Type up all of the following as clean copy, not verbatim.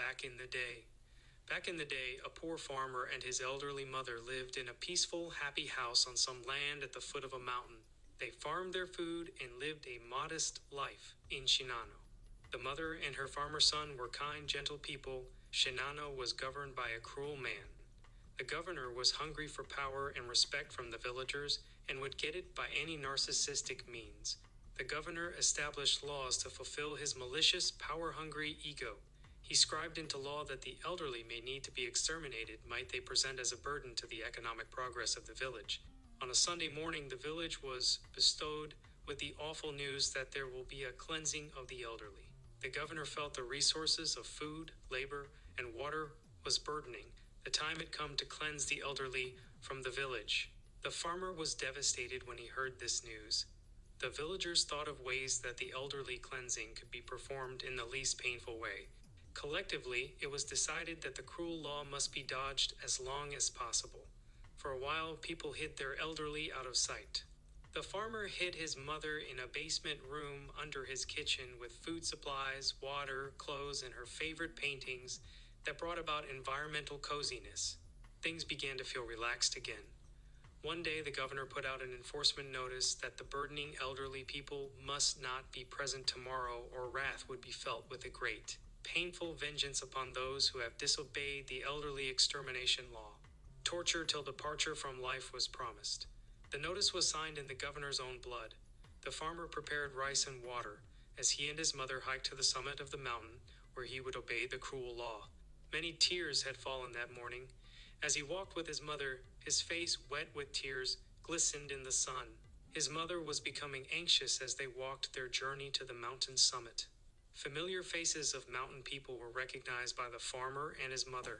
back in the day. Back in the day, a poor farmer and his elderly mother lived in a peaceful, happy house on some land at the foot of a mountain. They farmed their food and lived a modest life in Shinano. The mother and her farmer son were kind, gentle people. Shinano was governed by a cruel man. The governor was hungry for power and respect from the villagers and would get it by any narcissistic means. The governor established laws to fulfill his malicious, power-hungry ego. He scribed into law that the elderly may need to be exterminated might they present as a burden to the economic progress of the village. On a Sunday morning, the village was bestowed with the awful news that there will be a cleansing of the elderly. The governor felt the resources of food, labor, and water was burdening. The time had come to cleanse the elderly from the village. The farmer was devastated when he heard this news. The villagers thought of ways that the elderly cleansing could be performed in the least painful way. Collectively, it was decided that the cruel law must be dodged as long as possible. For a while, people hid their elderly out of sight. The farmer hid his mother in a basement room under his kitchen with food supplies, water, clothes, and her favorite paintings that brought about environmental coziness. Things began to feel relaxed again. One day, the governor put out an enforcement notice that the burdening elderly people must not be present tomorrow, or wrath would be felt with a great, painful vengeance upon those who have disobeyed the elderly extermination law. Torture till departure from life was promised. The notice was signed in the governor's own blood. The farmer prepared rice and water as he and his mother hiked to the summit of the mountain where he would obey the cruel law. Many tears had fallen that morning. As he walked with his mother, his face, wet with tears, glistened in the sun. His mother was becoming anxious as they walked their journey to the mountain summit. Familiar faces of mountain people were recognized by the farmer and his mother.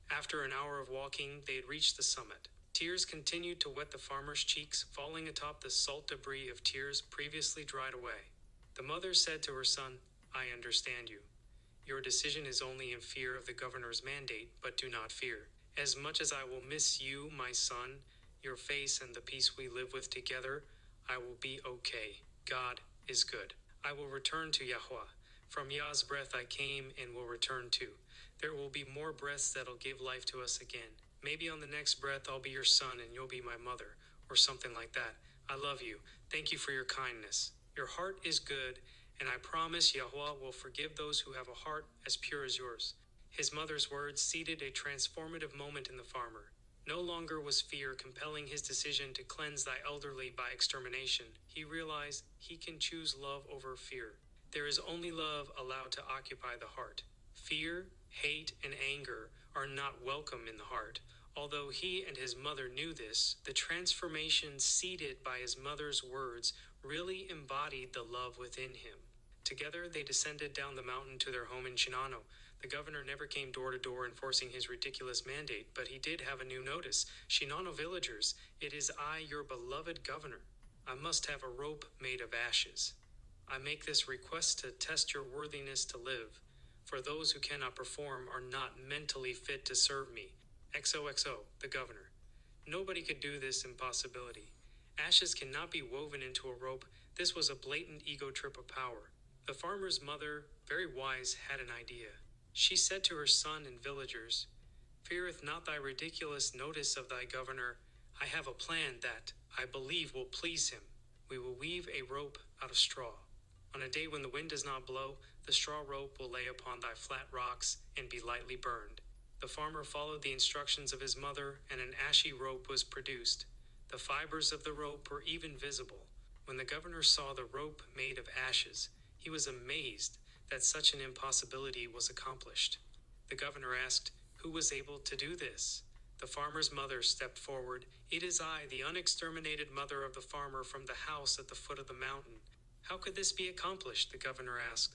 After an hour of walking, they had reached the summit. Tears continued to wet the farmer's cheeks, falling atop the salt debris of tears previously dried away. The mother said to her son, "I understand you. Your decision is only in fear of the governor's mandate, but do not fear. As much as I will miss you, my son, your face and the peace we live with together, I will be okay. God is good. I will return to Yahweh. From Yah's breath I came and will return to. There will be more breaths that'll give life to us again. Maybe on the next breath I'll be your son and you'll be my mother," or something like that. "I love you. Thank you for your kindness. Your heart is good, and I promise Yahweh will forgive those who have a heart as pure as yours." His mother's words seeded a transformative moment in the farmer. No longer was fear compelling his decision to cleanse thy elderly by extermination. He realized he can choose love over fear. There is only love allowed to occupy the heart. Fear, hate, and anger are not welcome in the heart. Although he and his mother knew this, the transformation seeded by his mother's words really embodied the love within him. Together, they descended down the mountain to their home in Shinano. The governor never came door to door enforcing his ridiculous mandate, but he did have a new notice. "Shinano villagers, it is I, your beloved governor. I must have a rope made of ashes. I make this request to test your worthiness to live, for those who cannot perform are not mentally fit to serve me. XOXO, the governor." Nobody could do this impossibility. Ashes cannot be woven into a rope. This was a blatant ego trip of power. The farmer's mother, very wise, had an idea. She said to her son and villagers, "Feareth not thy ridiculous notice of thy governor. I have a plan that, I believe, will please him. We will weave a rope out of straw. On a day when the wind does not blow, the straw rope will lay upon thy flat rocks and be lightly burned." The farmer followed the instructions of his mother, and an ashy rope was produced. The fibers of the rope were even visible. When the governor saw the rope made of ashes, he was amazed that such an impossibility was accomplished. The governor asked, "Who was able to do this?" The farmer's mother stepped forward. "It is I, the unexterminated mother of the farmer from the house at the foot of the mountain." "How could this be accomplished?" the governor asked.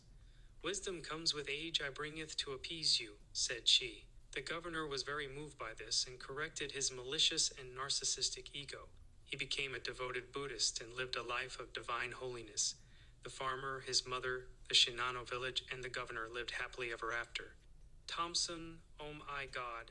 "Wisdom comes with age, I bringeth to appease you," said she. The governor was very moved by this and corrected his malicious and narcissistic ego. He became a devoted Buddhist and lived a life of divine holiness. The farmer, his mother, the Shinano village, and the governor lived happily ever after. THOMSUN OMEYEGOD.